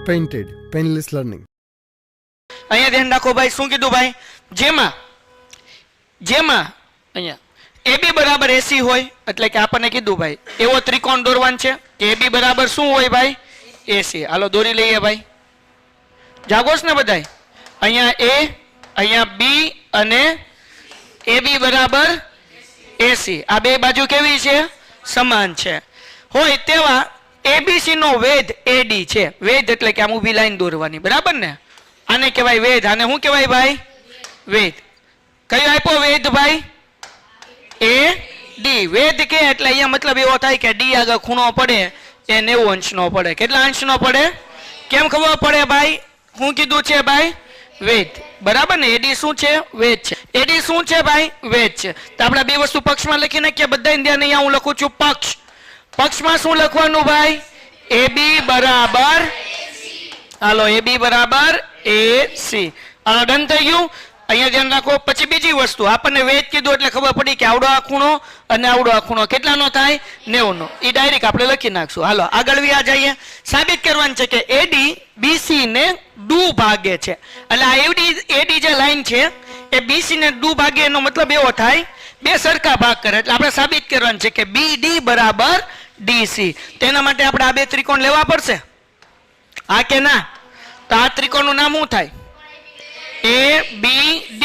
Painted painless learning. અહીંયા ધ્યાન રાખો ભાઈ, શું કીધું ભાઈ? જેમાં અહીંયા AB બરાબર AC હોય, એટલે કે આપણને કીધું ભાઈ એવો ત્રિકોણ દોરવાનો છે કે AB બરાબર શું હોય ભાઈ? AC. હાલો દોરી લઈએ ભાઈ, જાગોશ ને બધાય. અહીંયા A, અહીંયા B અને AB બરાબર AC. આ બે બાજુ કેવી છે? સમાન છે. હોય તેવા ABC નો વેધ AD છે. વેધ એટલે કે આમ ઊભી લાઈન દોરવાની, બરાબર ને? આને કહેવાય વેધ. આને શું કહેવાય ભાઈ? વેધ. કયો આપ્યો વેધ ભાઈ? AD. વેધ કે એટલે અહીંયા મતલબ એવો થાય કે D આગળ ખૂણો પડે એ 90 અંશનો પડે. કેટલા અંશનો પડે? કેમ ખબર પડે ભાઈ? શું કીધું છે ભાઈ? વેધ. બરાબર ને? AD શું છે? વેધ છે. AD શું છે ભાઈ? વેધ છે. તો આપણે બે વસ્તુ પક્ષમાં લખી નાખીએ. બધાને ધ્યાન, અહીંયા હું લખું છું પક્ષ. પક્ષમાં શું લખવાનું ભાઈ? AB બરાબર, હાલો AB બરાબર AC. હાલો ડન થઈ ગયું. અહીંયા ધ્યાન રાખો. પછી બીજી વસ્તુ, આપણને વેધ કીધું એટલે ખબર પડી કે આવડો આ ખૂણો અને આવડો આ ખૂણો કેટલાનો થાય? 90 નો. એ ડાયરેક્ટ આપણે લખી નાખશું. હાલો આગળ વ્યા જઈએ. સાબિત કરવાનું છે કે AD BC ને દુ ભાગે છે. એટલે આ AD જે લાઈન છે એ BC ને દુ ભાગે, એનો મતલબ એવો થાય બે સરખા ભાગ કરે. એટલે આપણે સાબિત કરવાનું છે કે BD બરાબર DC. તેના માટે આપણે આ બે ત્રિકોણ લેવા પડશે, હા કે ના? તો આ ત્રિકોણનું નામ શું થાય? ABD.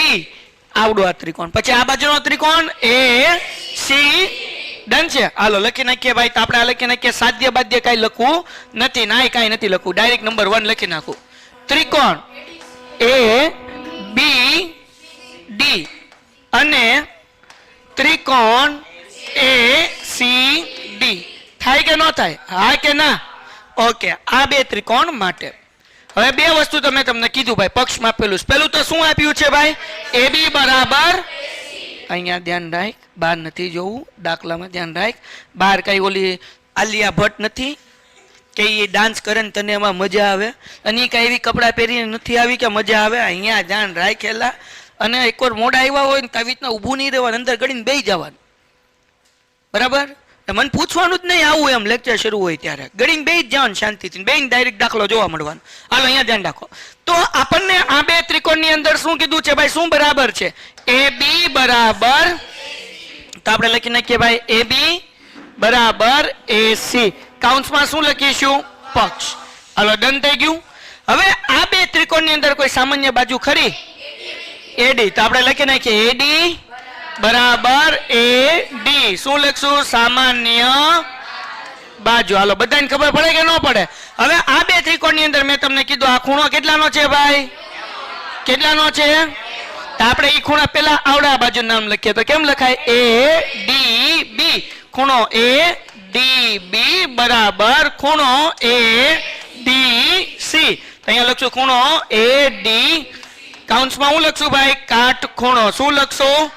આવડો આ ત્રિકોણ. પછી આ બાજુનો ત્રિકોણ AC. ડન છે. હાલો લખી નાખીએ ભાઈ. તો આપણે આ લખી નાખીએ. સાધ્ય બાધ્ય કઈ લખવું નથી, ના કઈ નથી લખવું, ડાયરેક્ટ નંબર 1 લખી નાખું. ત્રિકોણ ABD અને ત્રિકોણ ACD થાય કે ન થાય? હા કે ના? ઓકે. આ બે ત્રિકોણ માટે હવે બે વસ્તુ તમે તમને કીધું ભાઈ પક્ષમાં આપેલું. પેલું તો શું આપ્યું છે ભાઈ? AB બરાબર, અહીંયા ધ્યાન રાખ, બહાર નથી જોવું, દાખલામાં ધ્યાન રાખ. બહાર કઈ ઓલી આલિયા ભટ્ટ નથી કે એ ડાન્સ કરે ને તને એમાં મજા આવે, અને કઈ એવી કપડાં પહેરીને નથી આવી કે મજા આવે. અહીંયા ધ્યાન રાખેલા. અને એકવાર મોડા આવ્યા હોય ને તો આવી રીતના ઊભું નહીં રહેવાનું, અંદર ગળીને બેસી જવાનું, બરાબર? મને પૂછવાનું જ નહીં, આવું એમ લેક્ચર શરૂ હોય ત્યારે ગળીને બેસી જ જવાનું શાંતિથી, બેસીને ડાયરેક્ટ દાખલો જોવા મળવાનો. હાલો અહીંયા ધ્યાન રાખો. તો આપણને આ બે ત્રિકોણની અંદર શું કીધું છે ભાઈ? શું બરાબર છે? AB બરાબર, તો આપણે લખી નાખીએ ભાઈ AB બરાબર AC. કાઉન્સમાં શું લખીશું? પક્ષ. હાલો ડન થઈ ગયું. હવે આ બે ત્રિકોણની અંદર કોઈ સામાન્ય બાજુ ખરી? AD. તો આપણે લખી નાખીએ AD બરાબર AD. શું લખશું? સામાન્ય બાજુ. હાલો બધાને ખબર પડે કે ન પડે? હવે આ બે ત્રિકોણની અંદર મેં તમને કીધું આ ખૂણો કેટલાનો છે ભાઈ? કેટલાનો છે? તો આપણે એ ખૂણા પેલા આવડા બાજુ નામ લખીએ. તો કેમ લખાય? ADB. ખૂણો ADB બરાબર ખૂણો ADC. અહીંયા લખશું ખૂણો AD. કાઉન્સમાં હું લખશું ભાઈ? કાટખૂણો. શું લખશું?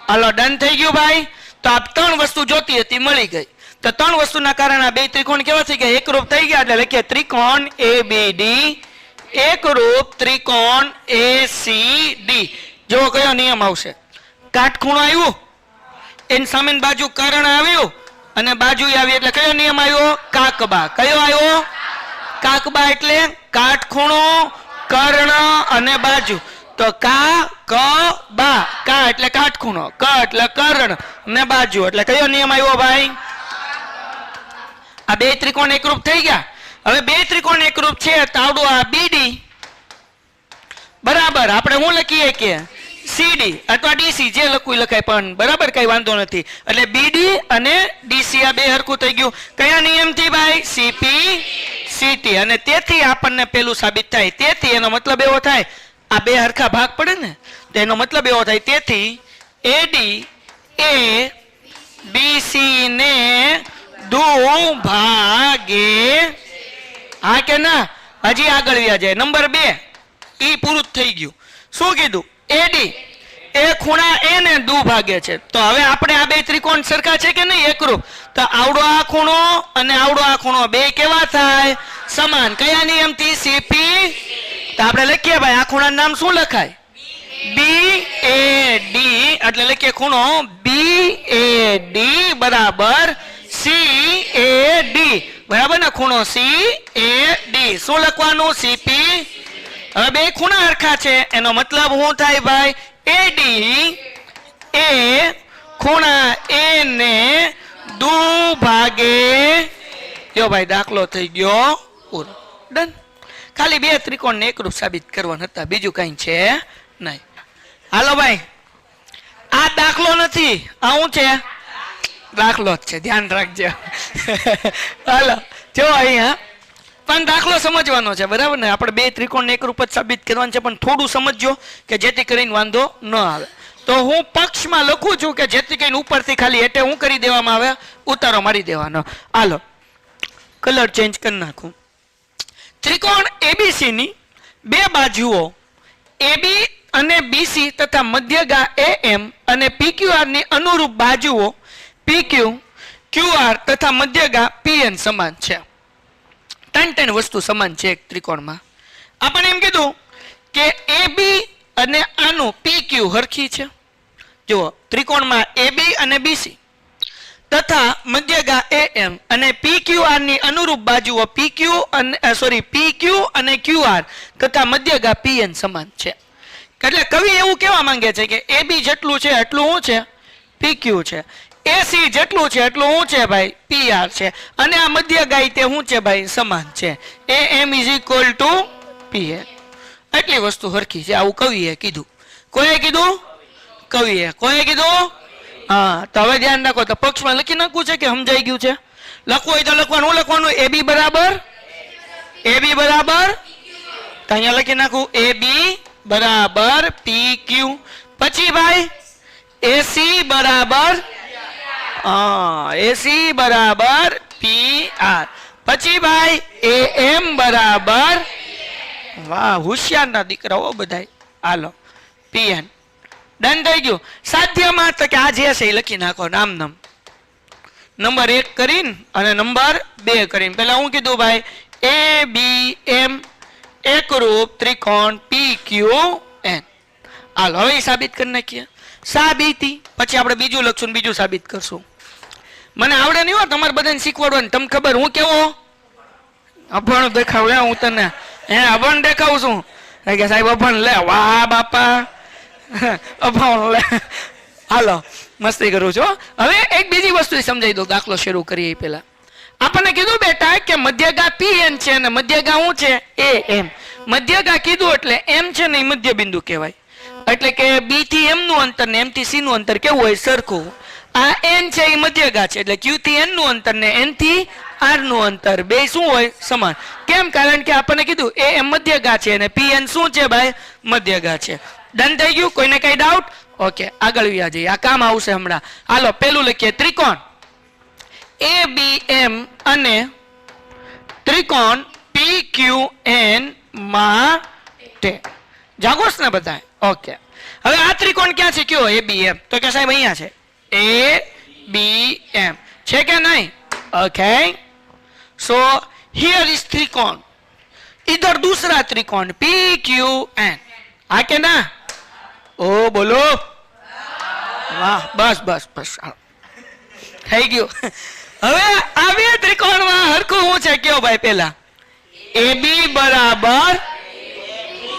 હાલો ડન થઈ ગયું ભાઈ. તો આ ત્રણ વસ્તુ જોતી હતી, મળી ગઈ. તો ત્રણ વસ્તુના કારણે આ બે ત્રિકોણ કેવા થઈ ગયા? એકરૂપ થઈ ગયા. એટલે લખીએ ત્રિકોણ ABD એકરૂપ ત્રિકોણ ACD. જો કયો નિયમ આવશે? કાટખૂણો આવ્યું, એની સામેની બાજુ કર્ણ આવ્યું અને બાજુ આવી, એટલે કયો નિયમ આવ્યો? કાકબા. કયો આવ્યો? કાકબા. એટલે કાટખૂણો, કર્ણ અને બાજુ. તો કા ક બા. કા એટલે કાટખૂણો, ક એટલે કર્ણ ને બાજુ, એટલે કયો નિયમ આવ્યો ભાઈ? આ બે ત્રિકોણ એકરૂપ થઈ ગયા. હવે બે ત્રિકોણ એકરૂપ છે તો આવડું આ BD બરાબર આપણે શું લખીએ કે CD અથવા DC, જે લખવું લખાય, પણ બરાબર કઈ વાંધો નથી. એટલે BD અને DC આ બે હરખું થઈ ગયું. કયા નિયમથી ભાઈ? CP CT. અને તેથી આપણને પેલું સાબિત થાય. તેથી એનો મતલબ એવો થાય આ બે હરખા ભાગ પડે ને, તો એનો મતલબ એવો થાય તેથી AD એ BC ને દુ ભાગે. હા કે ના? હજી આગળ વ્યા જાય. નંબર 2 ઈ પૂરું થઈ ગયું. શું કીધું? AD એ ખૂણા A ને દુ ભાગે છે. તો હવે આપણે આ બે ત્રિકોણ સરખા છે કે નહીં? એકરૂપ. તો આવડો આ ખૂણો અને આવડો આ ખૂણો બે કેવા થાય? સમાન. કયા નિયમથી? CP. તો આપણે લખીએ ભાઈ આ ખૂણાનું નામ શું લખાય? BAD. એટલે લખીએ ખૂણો BAD બરાબર CA એ ડી, બરાબર ને? ખૂણો સી એ ડી શું લખવાનું? સીપી. હવે બે ખૂણા હરખા છે એનો મતલબ શું થાય ભાઈ? એડી એ ખૂણા એ ને દુભાગે. જો ભાઈ દાખલો થઈ ગયો પૂરો. ડન. ખાલી બે ત્રિકોણ ને એકરૂપ સાબિત કરવાના હતા, બીજું કઈ છે નહીં. હાલો ભાઈ, આ દાખલો નથી, આ શું છે? દાખલો જ છે, ધ્યાન રાખજો. હાલો જો અહીંયા પણ દાખલો સમજવાનો છે, બરાબર ને? આપણે બે ત્રિકોણ ને એકરૂપ જ સાબિત કરવાનું છે, પણ થોડું સમજજો કે જેથી કરીને વાંધો ન આવે. તો હું પક્ષમાં લખું છું કે જેથી કરીને ઉપરથી ખાલી હેઠે હું કરી દેવામાં આવે, ઉતારો મારી દેવાનો. હાલો કલર ચેન્જ કરી નાખું. ત્રિકોણ એબીસી ની બે બાજુઓ એબી અને બીસી તથા મધ્યગા એએમ અને પીક્યુઆર ની અનુરૂપ બાજુઓ પીક્યુ ક્યુઆર તથા મધ્યગા પીએન સમાન છે. ત્રણ વસ્તુ સમાન છે એક ત્રિકોણમાં. આપણે એમ કીધું કે એબી અને આનું પીક્યુ હરખી છે. જુઓ ત્રિકોણમાં એબી અને બીસી તથા મધ્યગા એએમ અને પીક્યુઆર ની અનુરૂપ બાજુઓ પીક્યુ અને ક્યુઆર તથા મધ્યગા પીએન સમાન છે. એટલે કવિ એવું કહેવા માંગે છે કે એબી જેટલું છે એટલું શું છે? પીક્યુ છે. એસી જેટલું છે એટલું શું છે ભાઈ? પીઆર છે. અને આ મધ્યગા તે શું છે ભાઈ? સમાન છે. AM is equal to PN. એટલી વસ્તુ હરખી છે. આવું કવિએ કીધું. કોઈએ કીધું? કવિએ. કોઈએ કીધું? હા. તો હવે ધ્યાન રાખો, તો પક્ષમાં લખી નાખવું છે કે સમજાઈ ગયું છે? લખવું હોય તો લખવાનું. હું લખવાનું? એબી બરાબર તો અહીંયા લખી નાખું એબી બરાબર પીક્યુ. પછી ભાઈ એસી બરાબર એસી બરાબર પીઆર. પછી ભાઈ એએમ બરાબર, વાહ હોશિયારના દીકરાઓ બધાય. હાલો પીએન. ડન થઈ ગયું. સાધ્યમાં તો કે આ જે છે એ લખી નાખો નામ નામ. નંબર 1 કરીને અને નંબર 2 કરીને. પેલા હું કીધું ભાઈ? એ બી એમ એકરૂપ ત્રિકોણ પી ક્યુ એન. હાલો હવે સાબિત કરી નાખીએ. સાબિતી પછી આપણે બીજું લખશું, બીજું સાબિત કરશું. મને આવડે નહીં હો તમારે બધાને શીખવાડવાનું. તમને ખબર હું કેવો અભણ દેખાવ? હું તને અભણ દેખાવું છું કે સાહેબ અભણ લે? વાહ બાપા અભણ લે. હાલો મસ્તી કરું છું. હવે એક બીજી વસ્તુ સમજાઈ દો, દાખલો શરૂ કરીએ પેલા. આપણને કીધું બેટા કે મધ્યગા પીએન છે અને મધ્યગા શું છે? એએમ. મધ્યગા કીધું એટલે એમ છે ને એ મધ્ય બિંદુ કહેવાય. એટલે કે બી થી એમ નું અંતર ને એમ થી સી નું અંતર કેવું હોય? સરખું. આ એન છે એ મધ્યગા છે એટલે ક્યુ થી એન નું અંતર ને એન થી આર નું અંતર બે શું હોય? સમાન. કેમ? કારણ કે આપણને કીધું એ એમ મધ્યગા છે અને પીએન શું છે ભાઈ? મધ્યગા છે. ડન થઈ ગયું? કોઈને કઈ ડાઉટ? ઓકે આગળ વ્યા જઈએ, આ કામ આવશે હમણાં. હાલો પેલું લખીએ. ત્રિકોણ એ બી એમ અને ત્રિકોણ પી ક્યુ એન માટે. જાગોશ ને બધા? ઓકે. હવે આ ત્રિકોણ ક્યાં છે? કયો? એ બી એમ. તો કે સાહેબ અહીંયા છે. એ બી એમ છે કે નહીં? ઓકે. સો हियर इज त्रिकोण, इधर दूसरा त्रिकोण पी क्यू एन. હા કે ના? ઓ બોલો. વાહ બસ બસ બસ થઈ ગયું. હવે આ બે ત્રિકોણમાં હરખું શું છે કયો ભાઈ? પેલા એબી બરાબર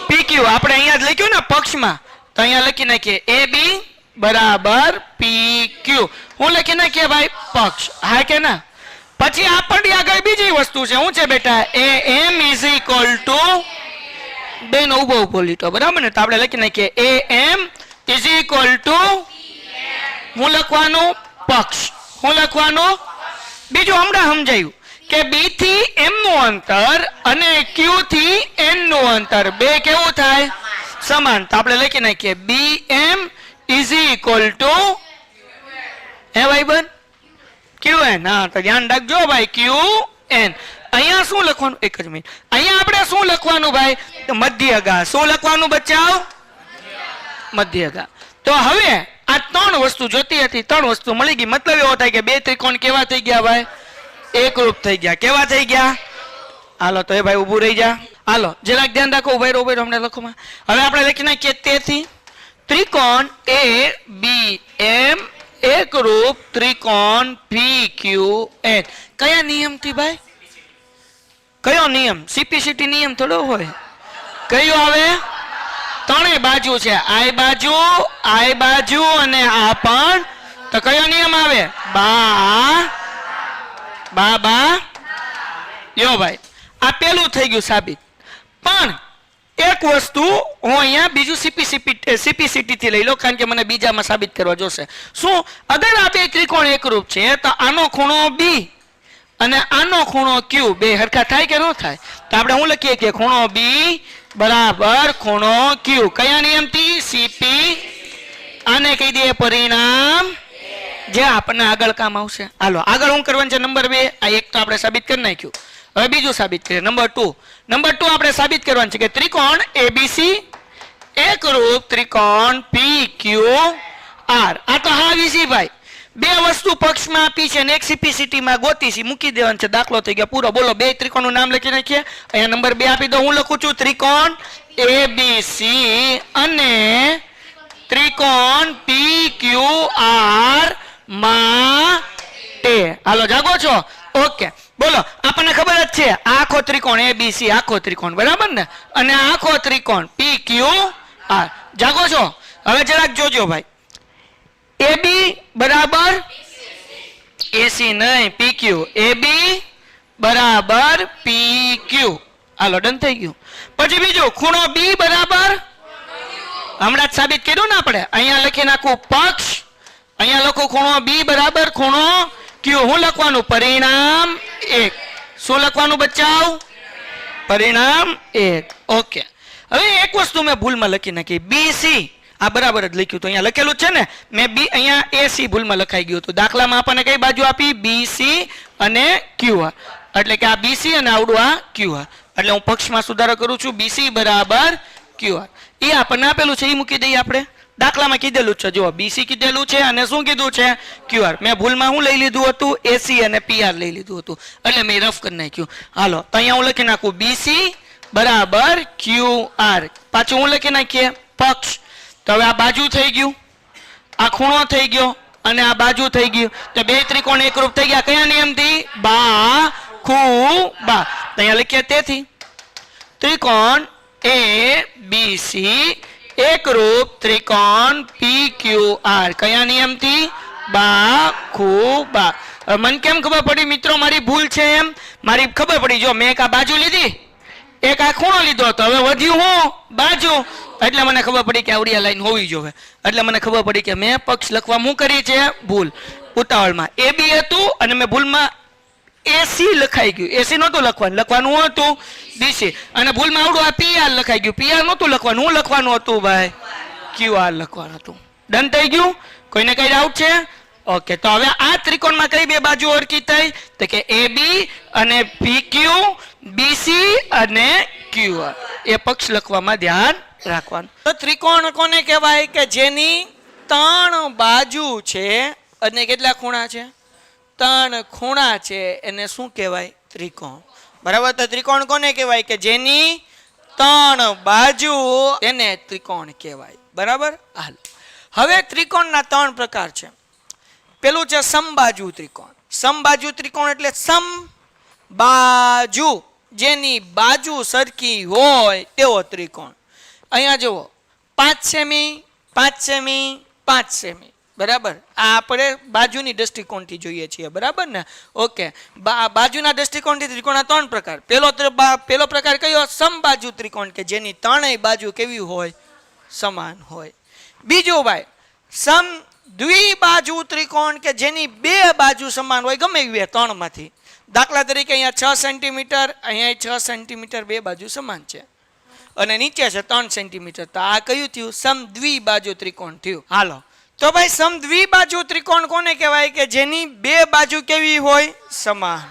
પીક્યુ. આપણે અહીંયા જ લખ્યું ને પક્ષમાં, તો અહીંયા લખી નાખીએ એબી બરાબર પીક્યુ. હું લખી નાખીએ ભાઈ પક્ષ. હા કે ના? પછી આપણને આગળ બીજી વસ્તુ છે. શું છે બેટા? એએમ ઇઝ ઇક્વલ ટુ બેનો ઉભો ઉભો લીટો, બરાબર ને? તો આપણે લખી નાખીએ એએમ ઇઝ ઇક્વલ ટુ, હું લખવાનું પક્ષ. હું લખવાનું બીજું હમણાં સમજાયું કે બી થી એમ નું અંતર અને ક્યુ થી એન નું અંતર બે કેવું થાય? સમાન. તો આપણે લખી નાખીએ બી એમ ઇઝ ઇક્વલ ટુ હે ભાઈ બન ક્યુ એન. હા તો ધ્યાન રાખજો ભાઈ, ક્યુ એન. અહીંયા શું લખવાનું? એક જ મિનિટ. અહીંયા આપણે શું લખવાનું ભાઈ? મધ્યગા. શું લખવાનું બચ્ચાઓ? મધ્યગા. તો હવે આ ત્રણ વસ્તુ જોતી હતી, ત્રણ વસ્તુ મળી ગઈ. મતલબ એવો થાય કે બે ત્રિકોણ કેવા થઈ ગયા ભાઈ? એકરૂપ થઈ ગયા. કેવા થઈ ગયા? હાલો તો એ ભાઈ ઊભું રહી જા. હાલો જરાક ધ્યાન રાખો. ઉભા રહો હમણાં લખોમાં. હવે આપણે લખી નાખીએ તેથી ત્રિકોણ એ બી એમ એકરૂપ ત્રિકોણ PQN. કયા નિયમથી ભાઈ? કયો નિયમ? CPCT નિયમ થોડો હોય. કયો આવે? ત્રણેય બાજુ છે, આ બાજુ અને આ પણ. તો કયો નિયમ આવે? બા યો ભાઈ, આ પેલું થઈ ગયું સાબિત. પણ એક વસ્તુ હું અહીંયા બીજું CPCT થી લઈ લો, કારણ કે મને બીજામાં સાબિત કરવા જોશે. શું? અગર આ બે ત્રિકોણ એકરૂપ છે તો આનો ખૂણો B અને આનો ખૂણો Q બે હરખા થાય કે ન થાય? તો આપણે શું લખીએ કે ખૂણો B બરાબર ખૂણો Q. કયા નિયમથી? CP. આને કહી દઈએ પરિણામ, જે આપણને આગળ કામ આવશે. હાલો આગળ હું કરવાનું છે નંબર 2. આ એક તો આપણે સાબિત કરી નાખ્યું. હવે બીજું સાબિત કરીએ, નંબર 2. નંબર 2 આપણે સાબિત કરવાનું છે કે ત્રિકોણ ABC એકરૂપ ત્રિકોણ PQR. આ તો હા વિસી ભાઈ, બે વસ્તુ પક્ષમાં આપી છે અને એક CPCT માં ગોતી છે, મૂકી દેવાનું છે, દાખલો થઈ ગયો પૂરો. બોલો બે ત્રિકોણનું નામ લખી નાખીએ. અહીંયા નંબર 2 આપી દો. હું લખું છું ત્રિકોણ ABC અને ત્રિકોણ PQR માટે. હાલો જાગો છો? ઓકે બોલો. આપણને ખબર જ છે આખો ત્રિકોણ ABC, આખો ત્રિકોણ બરાબર ને, અને આખો ત્રિકોણ PQR. જાગો છો? હવે જરાક જોજો ભાઈ, AB બરાબર AC નહીં PQ, AB બરાબર PQ. હાલો ડન થઈ ગયું. પછી બીજું ખૂણો B બરાબર, હમણાં જ સાબિત કર્યું ને આપણે. અહીંયા લખી નાખું પક્ષ, અહીંયા લખું ખૂણો B બરાબર ખૂણો Q. હું લખવાનું? પરિણામ 1. શું લખવાનું બચ્ચાઓ? પરિણામ 1. ઓકે. હવે એક વસ્તુ મેં ભૂલમાં લખી નાખી, BC. આ બરાબર જ લખ્યું તો અહીંયા લખેલું છે ને, મેં B અહીંયા AC ભૂલમાં લખાઈ ગયું હતું. દાખલામાં આપણને કઈ બાજુ આપી? BC અને QR. એટલે કે આ BC અને આવડું આ QR. એટલે હું પક્ષમાં સુધારો કરું છું, BC બરાબર QR. એ આપણને આપેલું છે, એ મૂકી દઈએ આપણે. દાખલામાં કીધેલું છે, જો BC કીધેલું છે અને શું કીધું છે? QR. મેં ભૂલમાં હું લઈ લીધું હતું? AC અને PR લઈ લીધું હતું, એટલે મેં રફ કરી નાખ્યું. હાલો તો અહીંયા હું લખી નાખું BC બરાબર QR. પાછું હું લખી નાખીએ પક્ષ. તો હવે આ બાજુ થઈ ગયું, આ ખૂણો થઈ ગયો અને આ બાજુ થઈ ગયું. તો બે ત્રિકોણ એકરૂપ થઈ ગયા. કયા નિયમથી? બા ખૂ બા. તો અહીંયા લખીએ તેથી ત્રિકોણ ABC એકરૂપ ત્રિકોણ PQR. કયા નિયમથી? બા ખૂ બા. મને કેમ ખબર પડી મિત્રો મારી ભૂલ છે? એમ મારી ખબર પડી, જો મેં એક આ બાજુ લીધી, એક આ ખૂણો લીધો હતો, હવે વધ્યું હું બાજુ, એટલે મને ખબર પડી કે આવડી લાઈન હોવી જોઈએ. એટલે મને ખબર પડી કે મેં પક્ષ લખવા હું કરી છે ભૂલ ઉતાવળમાં. AB હતું અને મેં ભૂલમાં AC લખાઈ ગયું. AC નહોતું લખવાનું, લખવાનું હતું BC, અને ભૂલમાં આવડું આ PR લખાઈ ગયું. PR નહોતું લખવાનું, હું લખવાનું હતું ભાઈ QR લખવાનું હતું. ડન થઈ ગયું? કોઈને કઈ ડાઉટ છે? ઓકે. તો હવે આ ત્રિકોણમાં કઈ બે બાજુ હરખી થઈ? તો કે AB અને PQ, BC અને QR. એ પક્ષ લખવામાં ધ્યાન રાખવાનું. તો ત્રિકોણ કોને કહેવાય? કે જેની 3 બાજુ છે અને કેટલા ખૂણા છે? 3 ખૂણા છે. એને શું કહેવાય? ત્રિકોણ. બરાબર. તો ત્રિકોણ કોને કહેવાય? કે જેની 3 બાજુ, એને ત્રિકોણ કહેવાય. બરાબર. હાલ હવે ત્રિકોણના 3 પ્રકાર છે. પેલું છે સમબાજુ ત્રિકોણ. સમબાજુ ત્રિકોણ એટલે સમબાજુ, જેની બાજુ સરખી હોય તેવો ત્રિકોણ. અહીંયા જુઓ 5 સેમી 5 સેમી 5 સેમી. બરાબર. આ આપણે બાજુની દ્રષ્ટિકોણથી જોઈએ છીએ. બરાબર ને? ઓકે. બાજુના દ્રષ્ટિકોણથી ત્રિકોણના 3 પ્રકાર. પેલો પ્રકાર કયો? સમબાજુ ત્રિકોણ, કે જેની 3 બાજુ કેવી હોય? સમાન હોય. બીજું ભાઈ દ્વિબાજુ ત્રિકોણ, કે જેની 2 બાજુ સમાન હોય, ગમે એવી 3 માંથી. દાખલા તરીકે અહીંયા 6 સેન્ટીમીટર, અહીંયા 6 સેન્ટીમીટર, 2 બાજુ સમાન છે, અને નીચે છે 3 સેન્ટીમીટર. તો આ કયું થયું? સમદ્વિબાજુ ત્રિકોણ થયું. હાલો તો ભાઈ સમદ્વિબાજુ ત્રિકોણ કોને કહેવાય? કે જેની 2 બાજુ કેવી હોય? સમાન.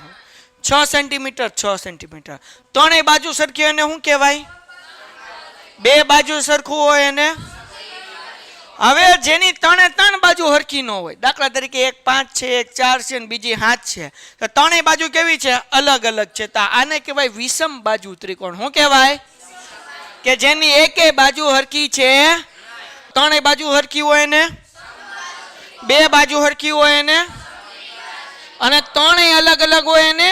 6 સેન્ટીમીટર 6 સેન્ટીમીટર, 3 બાજુ સરખી હોય એને શું કહેવાય? 2 બાજુ સરખું હોય એને. હવે જેની 3 બાજુ હરખી ન હોય, દાખલા તરીકે એક 5 છે, એક 4 છે અને બીજી 7 છે, તો 3 બાજુ કેવી છે? અલગ અલગ છે. તો આને કહેવાય વિષમ બાજુ ત્રિકોણ. શું કહેવાય? કે જેની 1 બાજુ હરખી છે, 3 બાજુ હરખી હોય ને બે બાજુ હરખી હોય એને, અને ત્રણેય અલગ અલગ હોય એને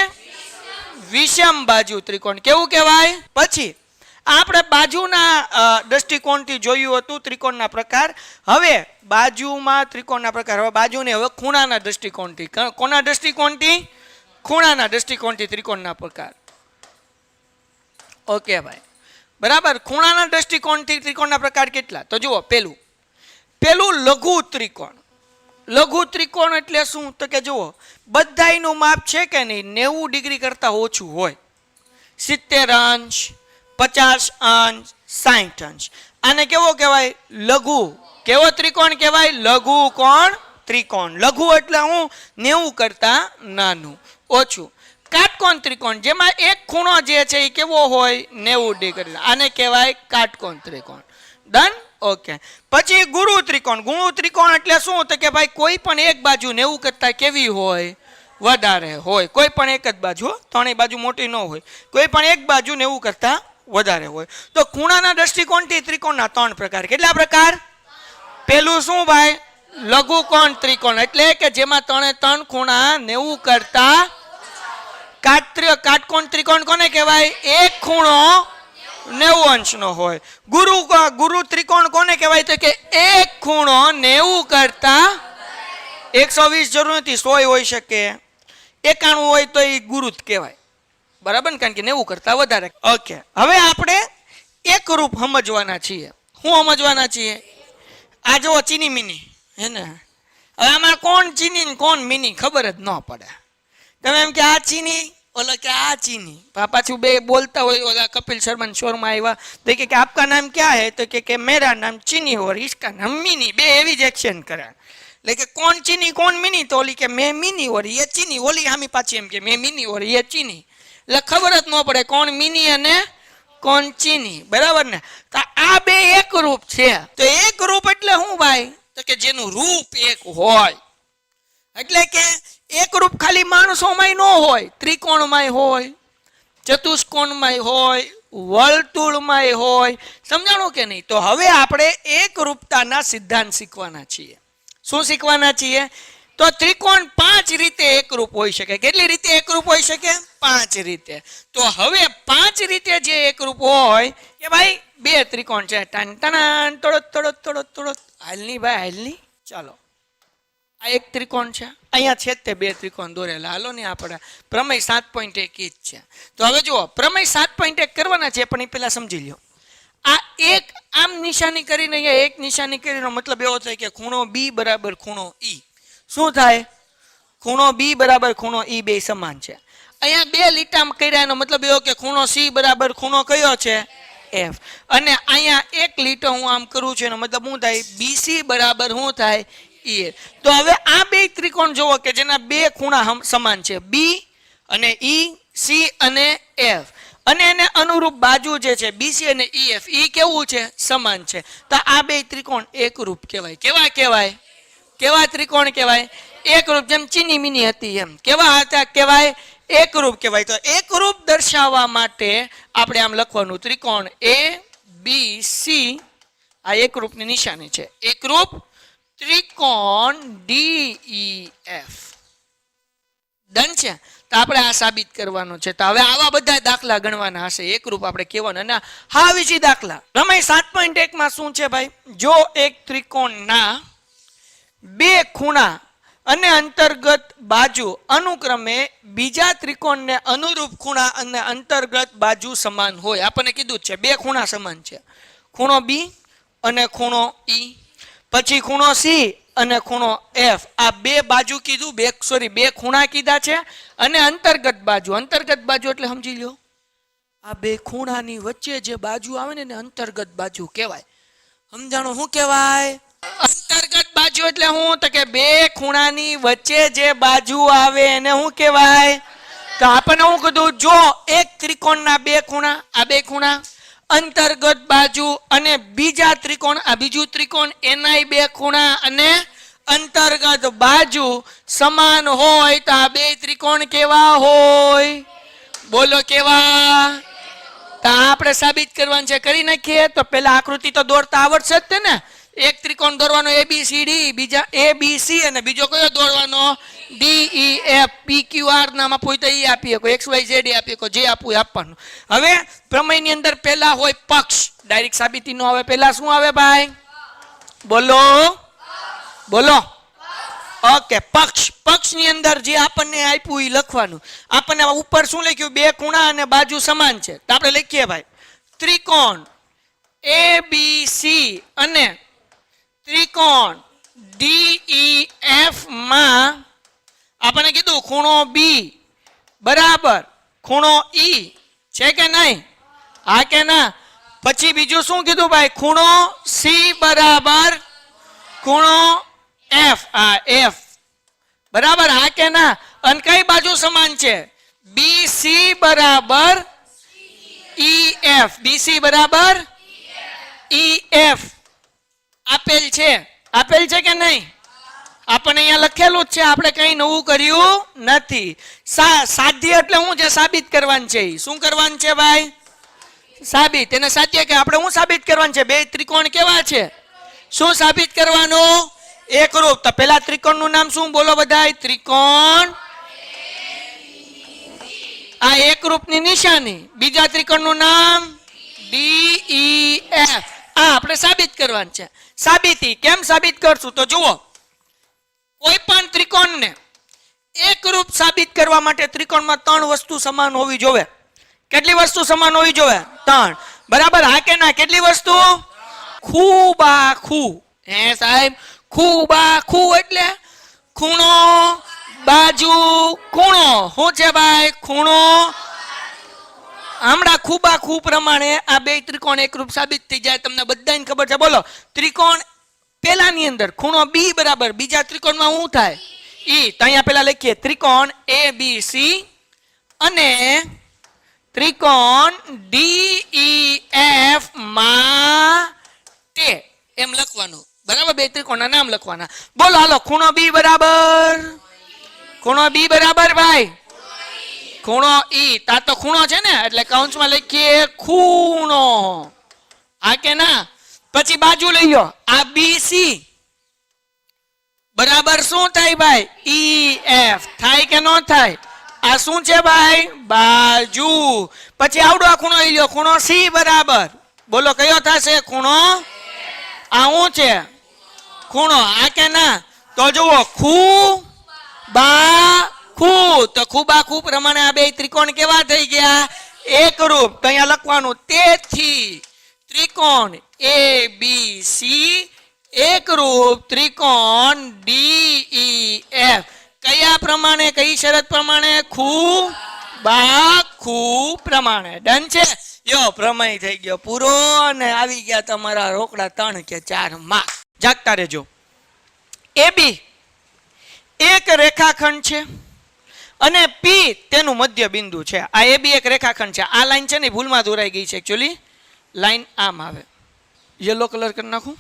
વિષમ બાજુ ત્રિકોણ કેવું કહેવાય? પછી આપણે બાજુના દ્રષ્ટિકોણથી જોયું હતું ત્રિકોણના પ્રકાર. હવે બાજુમાં ત્રિકોણના પ્રકાર, હવે બાજુને હવે ખૂણાના દ્રષ્ટિકોણથી, કોના દ્રષ્ટિકોણથી? ખૂણાના દ્રષ્ટિકોણથી ત્રિકોણના પ્રકાર. ઓકે ભાઈ, બરાબર. ખૂણાના દ્રષ્ટિકોણથી ત્રિકોણના પ્રકાર કેટલા? તો જુઓ, પેલું લઘુ ત્રિકોણ. લઘુ ત્રિકોણ એટલે શું? તો કે જુઓ, બધાયનું માપ છે કે નહીં 90 ડિગ્રી કરતા ઓછું હોય, 70 અંશ, 50 અંશ, 60 અંશ. આને કેવો કહેવાય? લઘુ. કેવો ત્રિકોણ કહેવાય? લઘુ કોણ ત્રિકોણ. લઘુ એટલે હું 90 કરતા નાનું, ઓછું. કાટકોણ ત્રિકોણ, જેમાં એક ખૂણો જે છે એ કેવો હોય? 90 ડિગ્રી. આને કહેવાય કાટકોણ ત્રિકોણ. ડન? ઓકે. પછી ગુરુ ત્રિકોણ. ગુરુ ત્રિકોણ એટલે શું? તો કે ભાઈ કોઈ પણ એક બાજુ 90 કરતા કેવી હોય? વધારે હોય. કોઈ પણ એક જ બાજુ, ત્રણેય બાજુ મોટી ન હોય, કોઈ પણ એક બાજુ 90 કરતા વધારે હોય. તો ખૂણાના દ્રષ્ટિકોણથી ત્રિકોણના 3 પ્રકાર. કેટલા પ્રકાર? પેલું શું ભાઈ? લઘુ કોણ ત્રિકોણ, એટલે કે જેમાં 3 ખૂણા 90 કરતા. કાટકોણ ત્રિકોણ કોને કહેવાય? એક ખૂણો 90 અંશનો હોય. ગુરુ ત્રિકોણ કોને કહેવાય? તો કે એક ખૂણો 90 કરતા 120 જરૂર નથી, 100 હોઈ શકે, 91 હોય તો એ ગુરુ જ કહેવાય. બરાબર ને? કારણ કે 90 કરતા વધારે. ઓકે, હવે આપણે એક રૂપ સમજવાના છીએ. શું સમજવાના છીએ? આ જો ચીની મિની હે ને, હવે આમાં કોણ ચીની ને કોણ મિની ખબર જ ન પડે. તમે એમ કે આ ચીની, ઓલા કે આ ચીની, પાછું બે બોલતા હોય. ઓલા કપિલ શર્મા શોરમાં આવ્યા તો કે આપકા નામ ક્યાં હે? તો કે મેરા નામ ચીની ઓર इसका नाम मिनी. બે એવી જ એક્શન કરે. એટલે કે કોણ ચીની કોણ મિની? તો ઓલી કે મેં મિની ઓર ये ચીની, ઓલી હામી પાછી એમ કે મેં મિની ઓર ये ચીની. એટલે ખબર જ ન પડે કોણ મિની અને કોણ ચીની. બરાબર ને? તો આ બે એક રૂપ છે. તો એક રૂપ એટલે શું ભાઈ? તો કે જેનું રૂપ એક હોય. એટલે કે એક રૂપ ખાલી માણસોમાંય ન હોય, ત્રિકોણમાંય હોય, ચતુષ્કોણમાંય હોય, વર્તુળમાંય હોય. સમજાણું કે નહીં? તો હવે આપણે એક રૂપતાના સિદ્ધાંત શીખવાના છીએ. શું શીખવાના છીએ? તો ત્રિકોણ 5 રીતે એકરૂપ હોઈ શકે. કેટલી રીતે એકરૂપ હોઈ શકે? 5 રીતે. તો હવે 5 રીતે જે એકરૂપ હોય કે ભાઈ બે ત્રિકોણ છે, ટન ટન તોડો તોડો તોડો તોડો, હાલની ભાઈ હાલની. ચાલો, આ એક ત્રિકોણ છે, અહીંયા છે તે બે ત્રિકોણ દોરેલા. હાલો ને, આપણે પ્રમેય 7.1 જ છે. તો હવે જુઓ, પ્રમેય 7.1 કરવાના છે, પણ એ પહેલા સમજી લ્યો. આ એક આમ નિશાની કરીને અહીંયા એક નિશાની કરીને મતલબ એવો થાય કે ખૂણો બી બરાબર ખૂણો ઈ. શું થાય? ખૂણો બી બરાબર ખૂણો ઈ બે સમાન છે. અહીંયા બે લીટા કર્યા એનો મતલબ એવો કે ખૂણો સી બરાબર ખૂણો કયો છે? એફ. અને અહીંયા એક લીટો હું આમ કરું છું એનો મતલબ શું થાય? બીસી બરાબર શું થાય? ઈ. તો હવે આ બે ત્રિકોણ જોવો કે જેના બે ખૂણા સમાન છે, બી અને ઈ, સી અને એફ, અને એને અનુરૂપ બાજુ જે છે બીસી અને ઈએફ, ઈ કેવું છે? સમાન છે. તો આ બે ત્રિકોણ એકરૂપ કહેવાય. કેવા કહેવાય? કેવા ત્રિકોણ કહેવાય? એકરૂપ. જેમ ચીની મિની હતી એમ. કેવા હતા? કહેવાય એકરૂપ કહેવાય. તો એકરૂપ દર્શાવવા માટે આપણે આમ લખવાનું ત્રિકોણ એ બી સી. આ એકરૂપની નિશાની છે. એકરૂપ ત્રિકોણ ડી ઈ એફ. ડન છે? તો આપણે આ સાબિત કરવાનું છે. તો હવે આવા બધા દાખલા ગણવાના હશે. એકરૂપ આપણે કહેવાનું. અને હા વિજી દાખલા પ્રમેય 7.1 માં શું છે ભાઈ? જો એક ત્રિકોણના બે ખૂણા અને અંતર્ગત બાજુ અનુક્રમે બીજા ત્રિકોણને અનુરૂપ ખૂણા અને અંતર્ગત બાજુ સમાન હોય. આપણને કીધું છે બે ખૂણા સમાન છે, ખૂણો બી અને ખૂણો ઈ. પછી ખૂણો સી અને ખૂણો એફ. આ બે બાજુ કીધું, બે ખૂણા કીધા છે. અને અંતર્ગત બાજુ. અંતર્ગત બાજુ એટલે સમજી લો, આ બે ખૂણાની વચ્ચે જે બાજુ આવે ને એને અંતર્ગત બાજુ કહેવાય. સમજાણું? શું કહેવાય? અંતર્ગત બાજુ એટલે શું? તો કે બે ખૂણાની વચ્ચે જે બાજુ આવે એને શું કહેવાય? તો આપણને શું કીધું? જો એક ત્રિકોણના બે ખૂણા, આ બે ખૂણા, અંતર્ગત બાજુ અને બીજા ત્રિકોણ, આ બીજું ત્રિકોણ, એનાય બે ખૂણા અને અંતર્ગત બાજુ સમાન હોય તો આ બે ત્રિકોણ કેવા હોય? બોલો કેવા? તો આપણે સાબિત કરવાનું છે. કરી નાખીએ. તો પેલા આકૃતિ તો દોરતા આવડશે જ ને. એક ત્રિકોણ દોરવાનો ABCD, બીજા ABC અને બીજો કયો દોરવાનો DEF PQR નામ આપવું તો એ આપી શકો, XYZ આપી શકો, જે આપવું એ આપવાનું. હવે પ્રમેયની અંદર પહેલા હોય પક્ષ, ડાયરેક્ટ સાબિતી નો આવે, પહેલા શું આવે ભાઈ? બોલો બોલો. ઓકે, પક્ષ. પક્ષની અંદર જે આપણને આપ્યું એ લખવાનું. આપણને ઉપર શું લખ્યું? બે ખૂણા અને બાજુ સમાન છે, તો આપણે લખીએ ભાઈ ત્રિકોણ ABC અને ત્રિકોણ DEF માં આપણે કીધું ખૂણો B બરાબર ખૂણો E છે કે નહીં? હા કે ના? પછી બીજું શું કીધું ભાઈ? ખૂણો C બરાબર ખૂણો F. આ F બરાબર, હા કે ના? અને કઈ બાજુ સમાન છે? BC બરાબર EF. BC બરાબર EF આપેલ છે. આપેલ છે કે નહીં? આપણને અહીંયા લખેલું જ છે, આપણે કઈ નવું કર્યું નથી. સાધ્ય એટલે શું છે? સાબિત કરવાનું છે. શું કરવાનું છે ભાઈ? સાબિત. એને સાધ્ય કે આપણે શું સાબિત કરવાનું છે? બે ત્રિકોણ કેવા છે? શું સાબિત કરવાનું? એકરૂપ. તો પેલા ત્રિકોણ નું નામ શું? બોલો બધાય. ત્રિકોણ. આ એકરૂપની નિશાની. બીજા ત્રિકોણ નું નામ DEF. આ આપણે સાબિત કરવાનું છે. સાબિતી કેમ સાબિત કરશું? તો જુઓ, કોઈ પણ ત્રિકોણને એકરૂપ સાબિત કરવા માટે ત્રિકોણમાં ત્રણ વસ્તુ સમાન હોવી જોઈએ. કેટલી વસ્તુ સમાન હોવી જોઈએ? ત્રણ. બરાબર, હા કે ના? કેટલી વસ્તુ? ખૂબાખૂ. હે સાહેબ? ખૂબાખૂ એટલે ખૂણો બાજુ ખૂણો. શું છે ભાઈ? ખૂણો. હમણાં ખૂબાખૂ પ્રમાણે આ બે ત્રિકોણ એકરૂપ સાબિત થઈ જાય, તમને બધાને ખબર છે. બોલો, ત્રિકોણ પેલાની અંદર ખૂણો B બરાબર બીજા ત્રિકોણમાં શું થાય? E. તો અહીંયા પેલા લખીએ ત્રિકોણ ABC અને ત્રિકોણ DEF માટે એમ લખવાનું. બરાબર, બે ત્રિકોણના નામ લખવાના. બોલો હાલો, ખૂણો B બરાબર ખૂણો B બરાબર ભાઈ ખૂણો E. તા તો ખૂણો છે ને, એટલે કૌંસમાં લખીએ ખૂણો. હા કે ના? પછી બાજુ લઈ લો. આ BC બરાબર શું થાય ભાઈ? EF. થાય કે ન થાય? આ શું છે ભાઈ? બાજુ. પછી આવડો આ ખૂણો લઈ લો. ખૂણો C બરાબર બોલો કયો થશે? ખૂણો. આ શું છે? ખૂણો. હા કે ના? તો જુઓ, ખૂ બા ખૂ. તો ખૂબાખૂ પ્રમાણે આ બે ત્રિકોણ કેવા થઈ ગયા? એકરૂપ. તો અહીંયા લખવાનું તેથી ત્રિકોણ ABC એકરૂપ ત્રિકોણ DEF. કયા પ્રમાણે? કઈ શરત પ્રમાણે? ખૂબાખૂ પ્રમાણે. ડન છે? યો, પ્રમેય થઈ ગયો પૂરો અને આવી ગયા તમારા રોકડા 3 કે 4 માર્ક. જાગતા રહેજો. AB એક રેખાખંડ છે અને P તેનું મધ્ય બિંદુ છે. આ AB એક રેખાખંડ છે. આ લાઈન છે ને ભૂલમાં દોરાઈ ગઈ છે. એકચ્યુઅલી લાઈન આમ આવે. યલો કલર કરી નાખું.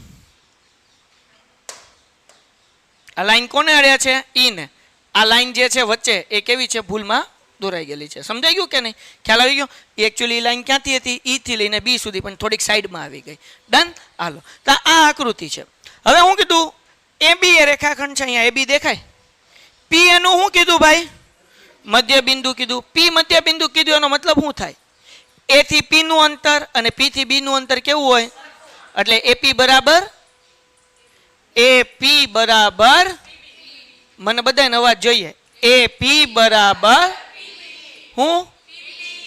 આ લાઈન કોને અડ્યા છે? E ને. આ લાઈન જે છે વચ્ચે એ કેવી છે? ભૂલમાં દોરાઈ ગયેલી છે. સમજાઈ ગયું કે નહીં? ખ્યાલ આવી ગયો? એકચ્યુઅલી લાઈન ક્યાંથી હતી? E થી લઈને B સુધી, પણ થોડીક સાઈડમાં આવી ગઈ. ડન? હાલો, તો આ આકૃતિ છે. હવે હું કીધું AB એ રેખાખંડ છે. અહીંયા AB દેખાય. P એનું શું કીધું ભાઈ? મધ્ય બિંદુ કીધું. P મધ્ય બિંદુ કીધું, એનો મતલબ શું થાય? A થી P નું અંતર અને P થી B નું અંતર કેવું હોય? એટલે AP બરાબર મને બધાને અવાજ જોઈએ. AP બરાબર હું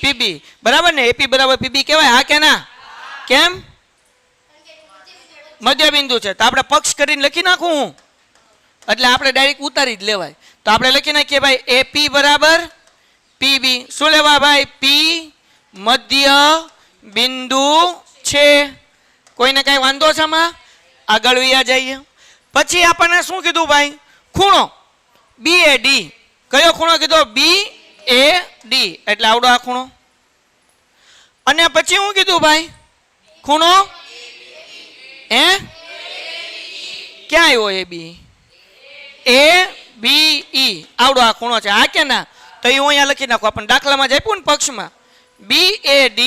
PB બરાબર ને? AP બરાબર PB કહેવાય. હા કે ના? કેમ? મધ્ય બિંદુ છે. તો આપણે પક્ષ કરીને લખી નાખું હું, એટલે આપણે ડાયરેક્ટ ઉતારી જ લેવાય. તો આપણે લખી નાખીએ ભાઈ AP બરાબર PB. શું લેવા ભાઈ? P મધ્ય બિંદુ છે. કોઈને કઈ વાંધો છે આમાં? આગળ વયા જઈએ. પછી આપણને શું કીધું ભાઈ? ખૂણો BAD. કયો ખૂણો કીધો? BAD. એટલે આવડો આ ખૂણો. અને પછી શું કીધું ભાઈ? ખૂણો હે ક્યાં આવ્યો? AB ABE. આવડો આ ખૂણો છે. હા કે ના? તો હું અહીંયા લખી નાખું. આપણને દાખલામાં જ આપ્યું ને પક્ષમાં. BAD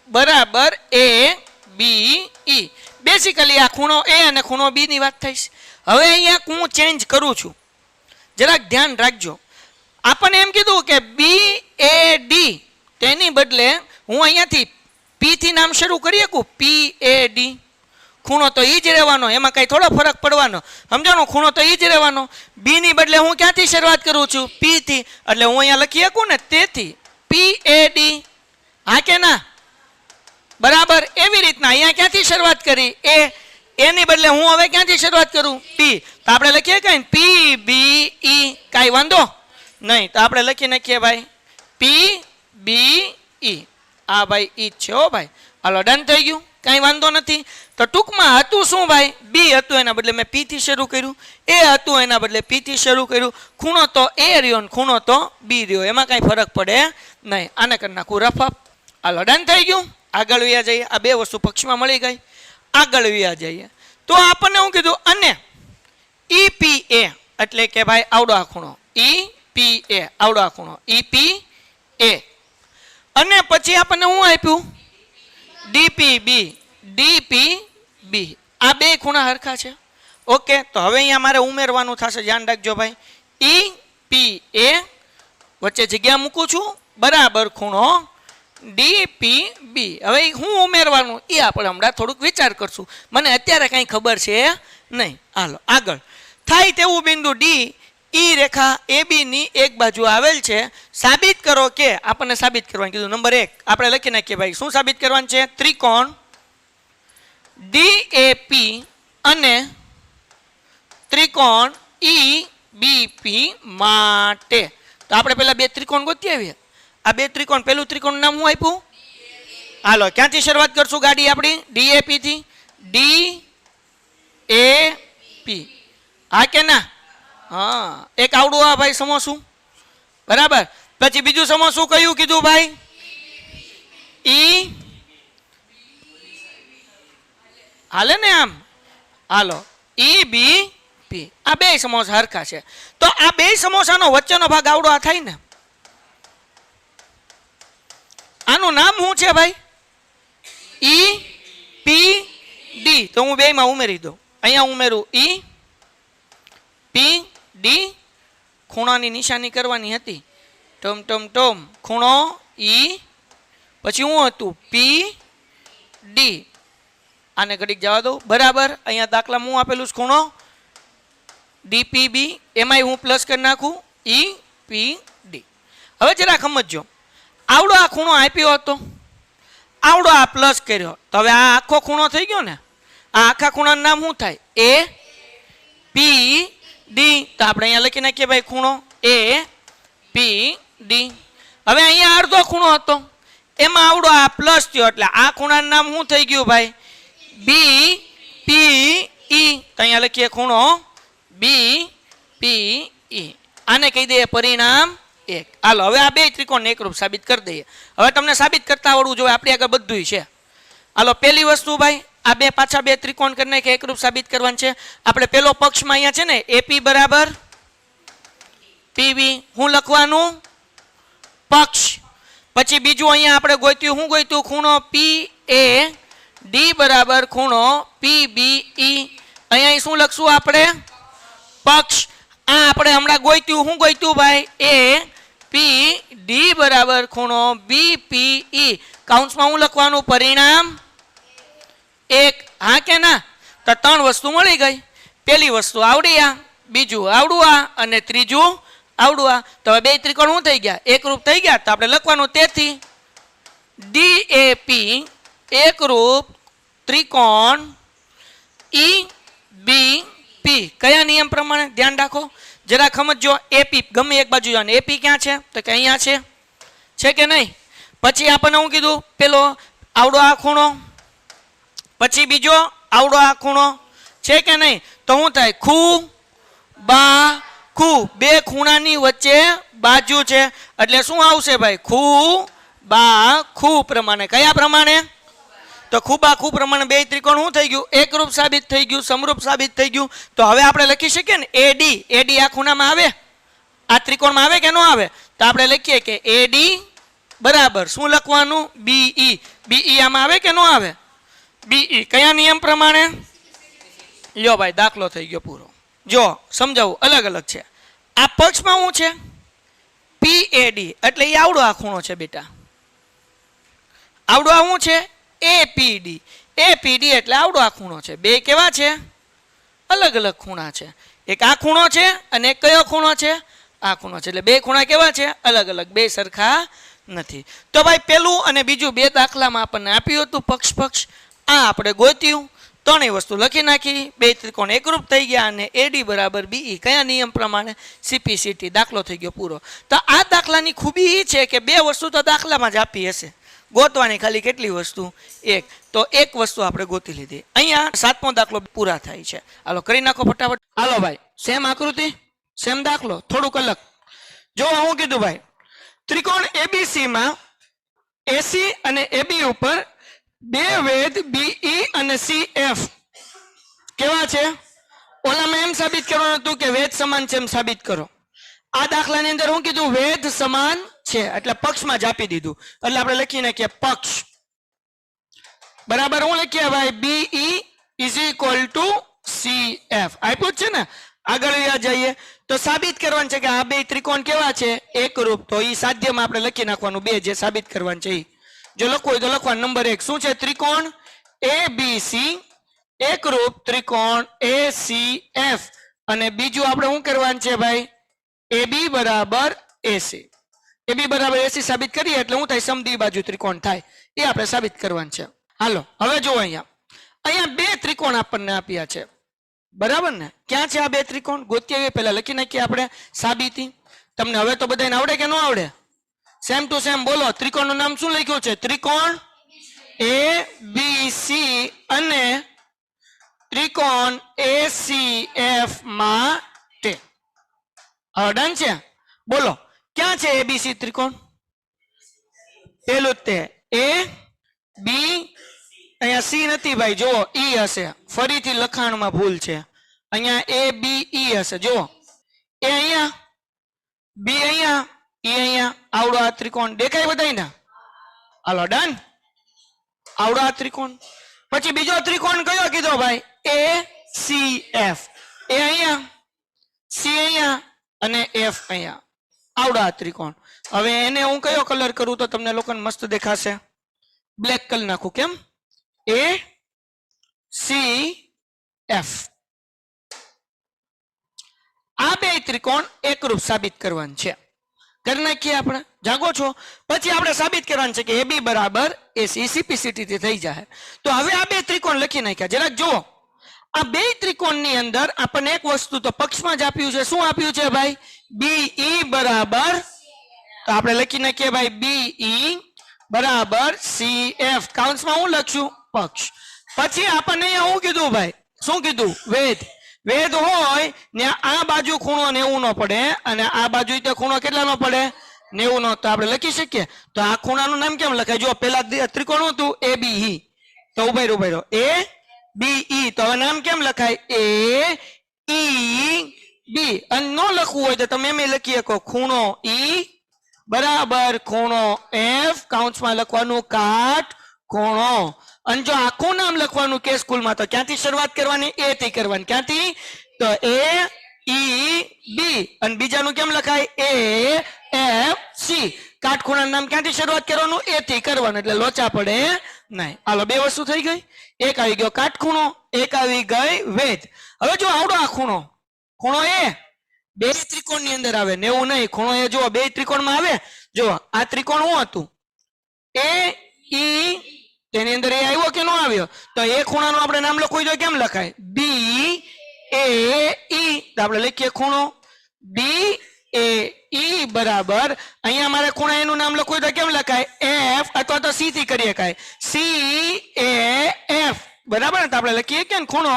બરાબર ABE. બેસિકલી આ ખૂણો એ અને ખૂણો બી ની વાત થઈશ. હવે અહીંયા હું ચેન્જ કરું છું, જરાક ધ્યાન રાખજો. આપણને એમ કીધું કે BAD, તેની બદલે હું અહીંયાથી P થી નામ શરૂ કરી શકું, PAD. ખૂણો તો ઈ જ રહેવાનો, એમાં કઈ થોડો ફરક પડવાનો, સમજાણો? ખૂણો તો ઈ જ રહેવાનો. બી ની બદલે હું ક્યાંથી શરૂઆત કરું છું? P થી, એટલે હું અહીંયા લખી શકું ને, તેથી PAD. હા કે ના? બરાબર. એવી રીતના અહીંયા ક્યાંથી શરૂઆત કરી? એની બદલે હું હવે ક્યાંથી શરૂઆત કરું? P. તો આપણે લખીએ કઈ PBE, કાંઈ વાંધો નહીં. તો આપણે લખી નાખીએ ભાઈ PBE. આ ભાઈ ઈ છે હો ભાઈ. હાલો, ડન થઈ ગયું, કાંઈ વાંધો નથી. તો ટૂંકમાં હતું શું ભાઈ? બી હતું, એના બદલે મેં P થી શરૂ કર્યું. એ હતું, એના બદલે P થી શરૂ કર્યું. ખૂણો તો એ રહ્યો ને ખૂણો તો બી રહ્યો, એમાં કાંઈ ફરક પડે નહીં. આને કરી નાખું રફઅપ. હાલો, ડન થઈ ગયું. આગળ વ્યા જઈએ. આ બે વસ્તુ પક્ષમાં મળી ગઈ. આગળ વ્યા જઈએ તો આપણને શું કીધું? અને EPA એટલે કે ભાઈ આવડો આ ખૂણો, EPA આવડો આ ખૂણો, EPA. અને પછી આપણને શું આપ્યું? DPB, DPB. આ બે ખૂણા હરખા છે. ઓકે, તો હવે અહીંયા મારે ઉમેરવાનું થશે, ધ્યાન રાખજો ભાઈ. EPA વચ્ચે જગ્યા મૂકું છું, બરાબર ખૂણો DPB. હવે હું ઉમેરવાનું એ આપણે હમણાં થોડુંક વિચાર કરશું, મને અત્યારે કાંઈ ખબર છે નહીં. હાલો આગળ. થાય તેવું બિંદુ D E રેખા AB ની એક બાજુ આવેલ છે. સાબિત કરો કે, આપણને સાબિત કરવાનું કીધું. નંબર 1 આપણે લખી નાખીએ ભાઈ. શું સાબિત કરવાનું છે? ત્રિકોણ DAP અને ત્રિકોણ EBP માટે. તો આપણે પેલા બે ત્રિકોણ ગોતી આવીએ. આ બે ત્રિકોણ, પેલું ત્રિકોણ નામ શું આપ્યું? હાલો, ક્યાંથી શરૂઆત કરશું ગાડી આપણી? DAP થી. DAP. હા કે ના? હા, એક આવડું આ ભાઈ સમોસું, બરાબર. પછી બીજું સમોસું કયું કીધું ભાઈ? હાલે ને આમ? હાલો, EBP. આ બે સમોસા હરખા છે. તો આ બે સમોસાનો વચ્ચેનો ભાગ આવડો આ થાય ને, આનું નામ શું છે ભાઈ? EPD. તો હું બે માં ઉમેરી દઉં. અહીંયા ઉમેરું EPD. ખૂણાની નિશાની કરવાની હતી. ટમ ટમ ટમ ખૂણો E, પછી શું હતું? PD. આને ઘડીક જવા દઉં, બરાબર. અહીંયા દાખલા હું આપેલું છે ખૂણો DPB, એમાંય હું પ્લસ કરી નાખું EPD. હવે જરા સમજો, આવડો આ ખૂણો આપ્યો હતો, આવડો આ પ્લસ કર્યો, તો હવે આ આખો ખૂણો થઈ ગયો ને. આ આખા ખૂણાનું નામ શું થાય? APD. તો આપણે અહીંયા લખી નાખીએ ભાઈ ખૂણો APD. હવે અહીંયા અડધો ખૂણો હતો, એમાં આવડો આ પ્લસ થયો, એટલે આ ખૂણાનું નામ શું થઈ ગયું ભાઈ? BPE. તો અહીંયા લખીએ ખૂણો BPE. આને કહી દઈએ પરિણામ 1. હાલો, હવે આ બે ત્રિકોણ એકરૂપ સાબિત કરી દઈએ. હવે તમને સાબિત કરતા આવડવું જોઈએ, આપણી આગળ બધું છે. હાલો, પહેલી વસ્તુ ભાઈ, આ બે પાછા બે ત્રિકોણ કરીને કે એકરૂપ સાબિત કરવાનું છે. આપણે પેલો પક્ષમાં અહીંયા છે ને AP બરાબર PB, હું લખવાનું પક્ષ. પછી બીજું અહીંયા આપણે ગોત્યું, હું ગોત્યું? ખૂણો PAD બરાબર ખૂણો PBE. અહીંયા શું લખશું આપણે? પક્ષ. આ આપણે હમણાં ગોત્યું, હું ગોત્યું ભાઈ? APD બરાબર ખૂણો BPE. કાઉન્સમાં હું લખવાનું? પરિણામ 1. હા કે ના? તો 3 વસ્તુ મળી ગઈ. પહેલી વસ્તુ આવડી આ, બીજું આવડું આ, અને ત્રીજું આવડું આ. તો હવે બે ત્રિકોણ શું થઈ ગયા? એકરૂપ થઈ ગયા. તો આપણે લખવાનું તેથી DAP એકરૂપ ત્રિકોણ EBP. કયા નિયમ પ્રમાણે? ધ્યાન રાખો, જરા સમજો. AP ગમે એક બાજુ જવાનું. AP ક્યાં છે? તો કે અહીંયા છે કે નહીં? પછી આપણને શું કીધું? પેલો આવડો આ ખૂણો, પછી બીજો આવડો આ ખૂણો, છે કે નહીં? તો શું થાય? ખૂ બા ખૂ. બે ખૂણાની વચ્ચે બાજુ છે, એટલે શું આવશે ભાઈ? ખૂ બા ખૂ પ્રમાણે. કયા પ્રમાણે? તો ખૂબા ખૂ પ્રમાણે બે ત્રિકોણ શું થઈ ગયું? એકરૂપ સાબિત થઈ ગયું, સમરૂપ સાબિત થઈ ગયું. તો હવે આપણે લખી શકીએ ને AD. AD આ ખૂણામાં આવે, આ ત્રિકોણમાં આવે કે ન આવે? તો આપણે લખીએ કે AD બરાબર શું લખવાનું? BE. BE આમાં આવે કે ન આવે? BE કયા નિયમ પ્રમાણે? યો ભાઈ દાખલો થઈ ગયો પૂરો. જો સમજાવું, અલગ અલગ છે. આ પક્ષમાં શું છે? PAD એટલે એ આવડો આ ખૂણો છે બેટા. આવડો આ શું છે? APD. APD એટલે આવડો આ ખૂણો છે. બે કેવા છે? અલગ અલગ ખૂણા છે. એક આ ખૂણો છે અને એક કયો ખૂણો છે? આ ખૂણો છે. એટલે બે ખૂણા કેવા છે? અલગ અલગ, બે સરખા નથી. તો ભાઈ પેલું અને બીજું બે દાખલામાં આપણને આપ્યું હતું પક્ષ પક્ષ. આ આપણે ગોત્યું, ત્રણેય વસ્તુ લખી નાખી, બે ત્રિકોણ એકરૂપ થઈ ગયા અને AD બરાબર BE કયા નિયમ પ્રમાણે? CPCT. દાખલો થઈ ગયો પૂરો. તો આ દાખલાની ખૂબી એ છે કે બે વસ્તુ તો દાખલામાં જ આપી હશે, ગોતવાની ખાલી કેટલી વસ્તુ? એક. તો એક વસ્તુ આપણે ગોતી લીધી. અહીંયા 7મો દાખલો પૂરા થાય છે. હાલો કરી નાખો ફટાફટ. હાલો ભાઈ, સેમ આકૃતિ સેમ દાખલો, થોડુંક અલગ. જો હું કીધું ભાઈ, ત્રિકોણ ABC માં AC અને AB ઉપર બે વેધ BE અને CF કેવા છે? ઓલામાં એમ સાબિત કરવાનું હતું કે વેધ સમાન છે એમ સાબિત કરો. આ દાખલાની અંદર હું કીધું? વેધ સમાન છે એટલે પક્ષમાં જ આપી દીધું. એટલે આપણે લખી નાખીએ પક્ષ બરાબર હું લખીએ ભાઈ BE is equal two CF. આપ્યું છે ને? આગળ જઈએ તો સાબિત કરવાનું છે કે આ બે ત્રિકોણ કેવા છે? એકરૂપ. તો એ સાધ્યમાં આપણે લખી નાખવાનું બે, જે સાબિત કરવાનું છે એ. જો લખવું હોય તો લખવાનું. નંબર 1 શું છે? ત્રિકોણ ABC એકરૂપ ત્રિકોણ ACF. અને બીજું આપણે શું કરવાનું છે ભાઈ? AB બરાબર AC. AB બરાબર AC સાબિત કરીએ એટલે શું થાય? સમદ્વિ બાજુ ત્રિકોણ થાય. એ આપણે સાબિત કરવાનું છે. હાલો હવે જો અહીંયા બે ત્રિકોણ આપણને આપ્યા છે બરાબર ને? ક્યાં છે આ બે ત્રિકોણ? ગોતીએ પહેલા લખી નાખીએ આપણે સાબિતી. તમને હવે તો બધાને આવડે કે ન આવડે? સેમ ટુ સેમ બોલો. ત્રિકોણનું નામ શું લખ્યું છે? ત્રિકોણ ABC અને ત્રિકોણ ACF માટે. હવે ડન છે? બોલો ક્યાં છે ABC ત્રિકોણ? પેલું તે A B, અહીંયા C નથી ભાઈ, જુઓ E હશે. ફરીથી લખાણમાં ભૂલ છે. અહીંયા ABE હશે. જુઓ A અહીંયા, B અહીંયા, E અહીંયા. આવડો આ ત્રિકોણ દેખાય બધાયને? હાલો ડન. આવડો આ ત્રિકોણ. પછી બીજો ત્રિકોણ કયો કીધો ભાઈ? ACF. A અહીંયા, C અહીંયા અને F અહીંયા. આવડો આ ત્રિકોણ. હવે એને હું કયો કલર કરું તો તમને લોકોને મસ્ત દેખાશે? બ્લેક કલર નાખું. કેમ? ACF. આ બે ત્રિકોણ એકરૂપ સાબિત કરવાનું છે. કરી નાખીએ આપણે. જાગો છો? પછી આપણે સાબિત કરવાનું છે કે AB બરાબર AC. CPCT થી થઈ જાય. તો હવે આ બે ત્રિકોણ લખી નાખ્યા. જરાક જુઓ, આ બે ત્રિકોણની અંદર આપણને એક વસ્તુ તો પક્ષમાં જ આપ્યું છે. શું આપ્યું છે ભાઈ? BE બરાબર. તો આપણે લખી નાખીએ ભાઈ BE બરાબર CF. કાઉન્સમાં હું લખશું? પક્ષ. પછી આપણને અહીંયા શું કીધું ભાઈ? શું કીધું? વેધ. વેધ હોય ને આ બાજુ ખૂણો 90 નો પડે અને આ બાજુ તે ખૂણો કેટલા નો પડે? 90 નો. તો આપણે લખી શકીએ. તો આ ખૂણાનું નામ કેમ લખાય? જો પેલા ત્રિકોણ હતું ABE. તો ઉભા રહ્યો ABE. તો હવે નામ કેમ લખાય? AEB. અને ન લખવું હોય તો તમે એમ લખી શકો ખૂણો E બરાબર ખૂણો F. કાઉન્સમાં લખવાનું કાટ ખૂણો. અને જો આખું નામ લખવાનું કે સ્કૂલમાં તો ક્યાંથી શરૂઆત કરવાની? A થી કરવાની. ક્યાંથી? તો AEB. અને બીજાનું કેમ લખાય? AFC. કાટખૂણાનું નામ ક્યાંથી શરૂઆત કરવાનું? A થી કરવાનું. એટલે લોચા પડે નહીં. હાલો બે વસ્તુ થઈ ગઈ. એક આવી ગયો કાટખૂણો, એક આવી ગઈ વેધ. હવે જો આવડો આ ખૂણો, ખૂણો A બે ત્રિકોણ ની અંદર આવે, 90 નહીં. ખૂણો એ જો બે ત્રિકોણમાં આવે. જો આ ત્રિકોણ શું હતું? AE. તેની અંદર એ આવ્યો કે ન આવ્યો? તો એ ખૂણાનું આપણે નામ લખવું જોઈએ. કેમ લખાય? BAE. તો આપણે લખીએ ખૂણો BAE બરાબર. અહીંયા મારે ખૂણા એનું નામ લખવું તો કેમ લખાય? F અથવા તો C થી કરી શકાય. CAF બરાબર. તો આપણે લખીએ કે ખૂણો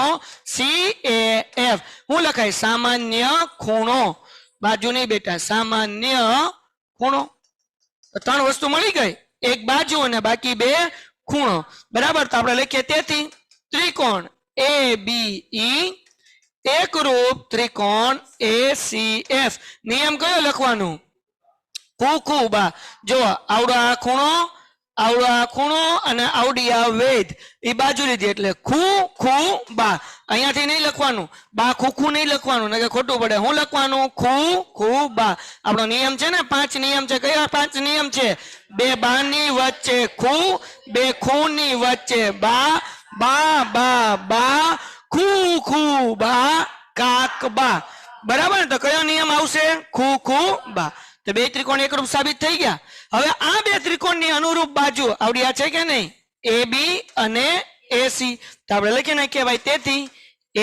CAF. શું લખાય? સામાન્ય ખૂણો. બાજુ નહીં બેટા, સામાન્ય ખૂણો. ત્રણ વસ્તુ મળી ગઈ. એક બાજુ અને બાકી બે ખૂણો બરાબર. તો આપણે લખીએ તેથી ત્રિકોણ ABE એકરૂપ ત્રિકોણ ACF. નિયમ કયો લખવાનું? ખૂબા. જો આવડો આ ખૂણો આવડા ખૂણો અને આવડી આ વેધ એ બાજુ લીધી એટલે ખૂ ખૂ બા. અહીંયાથી નહીં લખવાનું, બા ખૂ નહીં લખવાનું, ને કે ખોટું પડે. હું લખવાનું ખૂ ખૂ બા. આપણો નિયમ છે ને 5 નિયમ છે. કયા 5 નિયમ છે? 2 બાની વચ્ચે ખૂ, 2 ખૂની વચ્ચે બા, બા બા બા, ખૂ ખૂ બા, કાક બા. બરાબર ને? તો કયો નિયમ આવશે? ખૂ ખૂ બા. તો 2 ત્રિકોણ એકરૂપ સાબિત થઈ ગયા. હવે આ 2 ત્રિકોણની અનુરૂપ બાજુ આવડી આ છે કે નહીં? AB અને AC. તો આપણે લખી નાખીએ ભાઈ, તેથી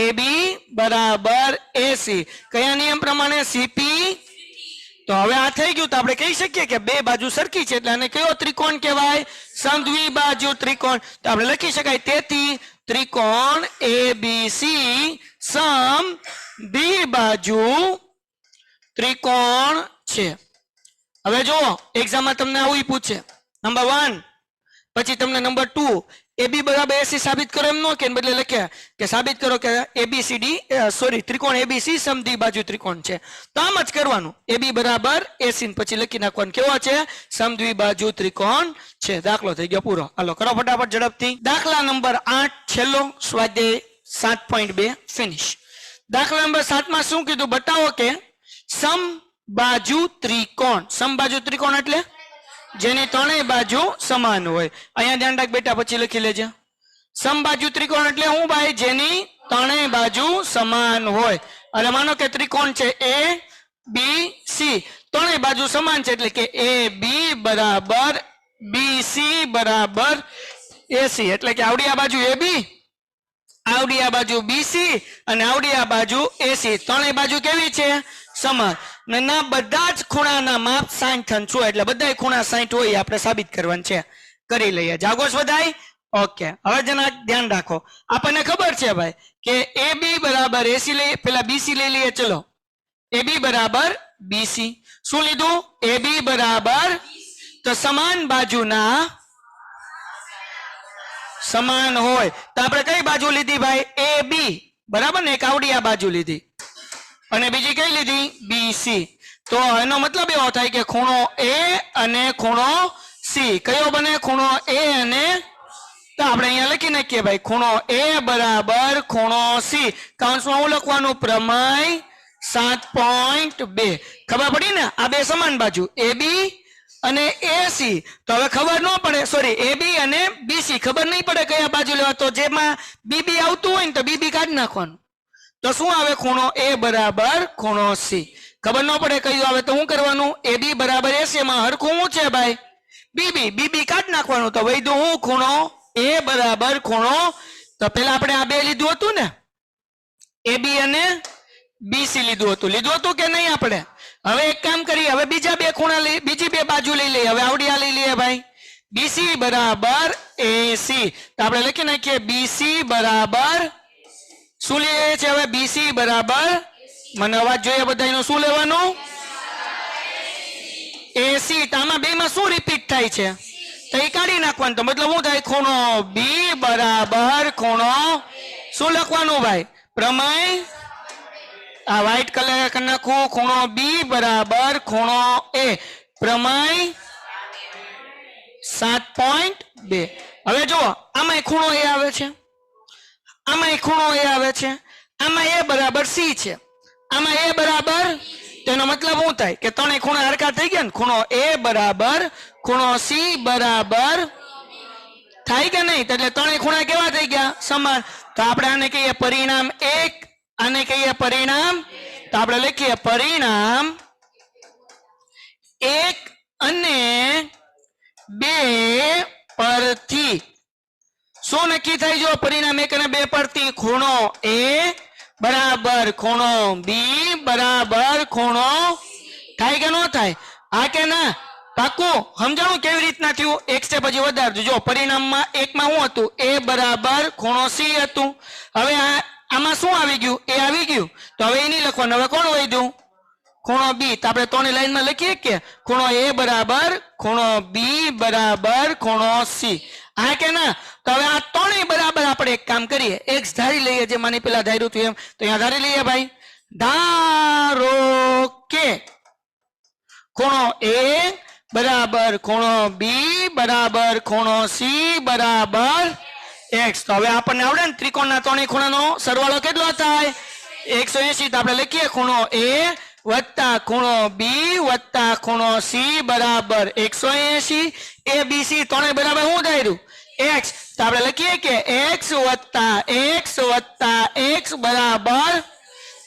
AB બરાબર AC. કયા નિયમ પ્રમાણે? CP. તો હવે આ થઈ ગયું. તો આપણે કહી શકીએ કે 2 બાજુ સરખી છે એટલે આને કયો ત્રિકોણ કહેવાય? સમદ્વિબાજુ ત્રિકોણ. તો આપણે લખી શકાય, તેથી ત્રિકોણ ABC સમ દ્વિબાજુ ત્રિકોણ છે. હવે જુઓ, એક્ઝામમાં તમને આવું પૂછે, નંબર 1 પછી તમને નંબર 2 AB બરાબર AC સાબિત કરો એમ નો કે, બદલે લખ્યા કે સાબિત કરો કે ABCD ત્રિકોણ ABC સમદ્વિબાજુ ત્રિકોણ છે. તો આમ જ કરવાનું, AB બરાબર AC પછી લખી નાખવાનું કેવો છે? સમદ્વિબાજુ ત્રિકોણ છે. દાખલો થઈ ગયો પૂરો. હાલો કરો ફટાફટ ઝડપથી. દાખલા નંબર 8 છેલ્લો સ્વાધ્યાય 7.2 ફિનિશ. દાખલા નંબર 7 માં શું કીધું? બતાવો કે સમબાજુ ત્રિકોણ. સમબાજુ ત્રિકોણ એટલે જેની ત્રણેય બાજુ સમાન હોય. અહીંયા ધ્યાન રાખ બેટા, પછી લખી લેજે. સમબાજુ ત્રિકોણ એટલે હું ભાઈ? જેની ત્રણેય બાજુ સમાન હોય. અને માનો કે ત્રિકોણ છે ABC, ત્રણેય બાજુ સમાન છે એટલે કે AB બરાબર BC બરાબર AC. એટલે કે આવડી આ બાજુ AB, આવડી આ બાજુ BC અને આવડી આ બાજુ AC. ત્રણેય બાજુ કેવી છે? સમાન. ના બધા જ ખૂણાના માપ 60 અંશ હોય એટલે બધા ખૂણા 60 હોય આપણે સાબિત કરવાનું છે. કરી લઈએ. જાગોશ બધાય? ઓકે. હવે જરા ધ્યાન રાખો, આપણને ખબર છે ભાઈ કે AB બરાબર AC લઈએ, પેલા BC લઈ લઈએ. ચલો, AB બરાબર BC. શું લીધું? AB બરાબર, તો સમાન બાજુના સમાન હોય તો આપણે કઈ બાજુ લીધી ભાઈ? AB બરાબર ને? એક આવડી આ બાજુ લીધી અને બીજી કઈ લીધી? BC. તો એનો મતલબ એવો થાય કે ખૂણો A અને ખૂણો C કયો બને? ખૂણો A અને, તો આપણે અહીંયા લખી નાખીએ ભાઈ, ખૂણો A બરાબર ખૂણો C. કૌંસમાં હું લખવાનું? પ્રમેય 7.2. ખબર પડી ને? આ 2 સમાન બાજુ AB અને AC. તો હવે ખબર ન પડે, સોરી, AB અને BC ખબર નહીં પડે કયા બાજુ લેવા. તો જેમાં BB આવતું હોય ને તો BB કાઢી નાખવાનું. તો શું આવે? ખૂણો A બરાબર ખૂણો C. ખબર ન પડે કયું આવે તો શું કરવાનું? AB બરાબર AC માં હરખું શું છે ભાઈ? BB. BB કાઢી નાખવાનું. તો વૈધું હું? ખૂણો A બરાબર ખૂણો. તો પેલા આપણે આ 2 લીધું હતું ને, AB અને BC લીધું હતું કે નહીં આપણે? હવે એક કામ કરીએ, હવે બીજા 2 ખૂણા લઈ, બીજી 2 બાજુ લઈ લઈએ. હવે આવડી આ લઈ લઈએ ભાઈ, BC બરાબર AC. તો આપણે લખી નાખીએ BC બરાબર, શું લઈએ છે હવે? BC બરાબર, મને અવાજ જોઈએ બધાનો, શું લેવાનું? AC. તો આમાં 2 માં શું રિપીટ થાય છે? તો એ કાઢી નાખવાનું. તો મતલબ શું થાય? ખૂણો B બરાબર ખૂણો, શું લખવાનું ભાઈ? પ્રમેય, આ વ્હાઈટ કલર કરી નાખું, ખૂણો B બરાબર ખૂણો A, પ્રમેય 7.2. હવે જુઓ, આમાં ખૂણો A આવે છે, આમાં ખૂણો A આવે છે, આમાં A બરાબર C છે, આમાં A બરાબર, તેનો મતલબ શું થાય કે ત્રણેય ખૂણા હરખા થઈ ગયા ને. ખૂણો A બરાબર ખૂણો C બરાબર થાય કે નહીં? એટલે ત્રણેય ખૂણા કેવા થઈ ગયા? સમાન. તો આપણે આને કહીએ પરિણામ 1, આને કહીએ પરિણામ. તો આપણે લખીએ પરિણામ 1 અને 2 પરથી શું નક્કી થાય? જો પરિણામ 1 અને 2 પરથી ખૂણો A બરાબર ખૂણો B બરાબર ખૂણો થાય કે ન થાય? હા કે ના? પાકું સમજાણું કેવી રીતના થયું? એક સ્ટેપ હજી વધારજો. જો પરિણામમાં 1 માં શું હતું? A બરાબર ખૂણો C હતું. હવે આમાં શું આવી ગયું? A આવી ગયું. તો હવે એ નહીં લખવાનું. હવે કોણ વધ્યું? ખૂણો B. તો આપણે 3 લાઈનમાં લખીએ કે ખૂણો A બરાબર ખૂણો B બરાબર ખૂણો C. હા કે ના? તો હવે આ ત્રણેય બરાબર આપણે એક કામ કરીએ, x ધારી લઈએ, જે માની પેલા ધાર્યું હતું એમ. તો અહીંયા ધારી લઈએ ભાઈ. ધારો કે ખૂણો A બરાબર ખૂણો બી બરાબર ખૂણો સી બરાબર એક્સ. તો હવે આપણને આવડે ને ત્રિકોણના ત્રણેય ખૂણાનો સરવાળો કેટલો થાય 180. તો આપણે લખીએ ખૂણો એ વત્તા ખૂણો બી વત્તા ખૂણો સી બરાબર 180. એ બી સી ત્રણેય બરાબર શું થાય એક્સ. તો આપણે લખીએ કે એક્સ વત્તા એક્સ બરાબર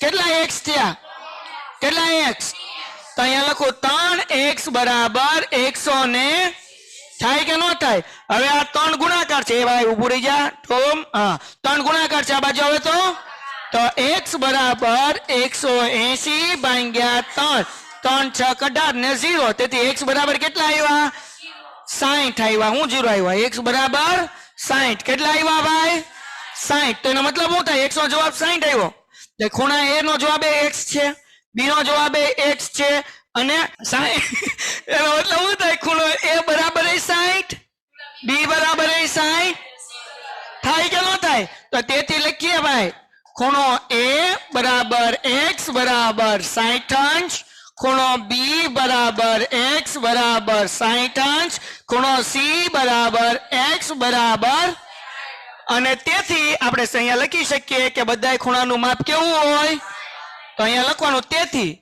કેટલા એક્સ થયા કેટલા એક્સ. તો અહીંયા લખો 3x બરાબર 100 ને થાય કે ન થાય. હવે આ 3 ગુણાકાર છે એ ભાઈ ઉભું રહી જા ટોમ. હા 3 ગુણાકાર છે આ બાજુ હવે તો x બરાબર 180 ભાગ્યા 3 3 6 18 ને 0. તેથી x બરાબર કેટલા આવ્યા 60 આવ્યા. હું 0 આવ્યા x બરાબર 60. કેટલા આવ્યા ભાઈ 60. તો એનો મતલબ શું થાય x નો જવાબ 60 આવ્યો. એટલે ખૂણા a નો જવાબ x છે, b નો જવાબ x છે અને 60 એનો મતલબ શું થાય ખૂણો a બરાબર 60 b બરાબર 60 થાય કે ન થાય. તો તેથી લખીએ ભાઈ ખૂણો a બરાબર x બરાબર 60 અંશ, ખૂણો b બરાબર x બરાબર 60 અંશ, ખૂણો c બરાબર x બરાબર. અને તેથી આપણે અહીંયા લખી શકીએ કે બધાય ખૂણાનું માપ કેવું હોય. તો અહીંયા લખવાનું તેથી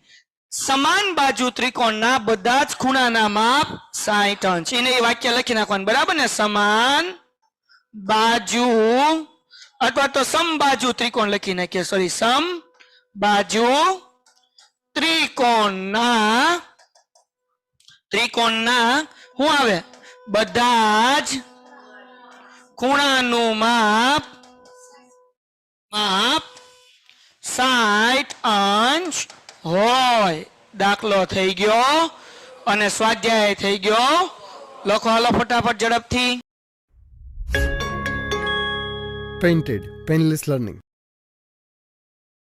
સમાન બાજુ ત્રિકોણના બધા જ ખૂણાના માપ 60 અંશ. એને એ વાક્ય લખી નાખવાનું બરાબર ને. સમાન બાજુ અથવા તો સમબાજુ ત્રિકોણ લખી નાખીએ. સોરી સમબાજુ ત્રિકોણના શું આવે બધા જ ખૂણાનું માપ 60 અંશ હોય. દાખલો થઈ ગયો અને સ્વાધ્યાય થઈ ગયો. લખો હાલો ફટાફટ ઝડપથી. Painted Painless Learning.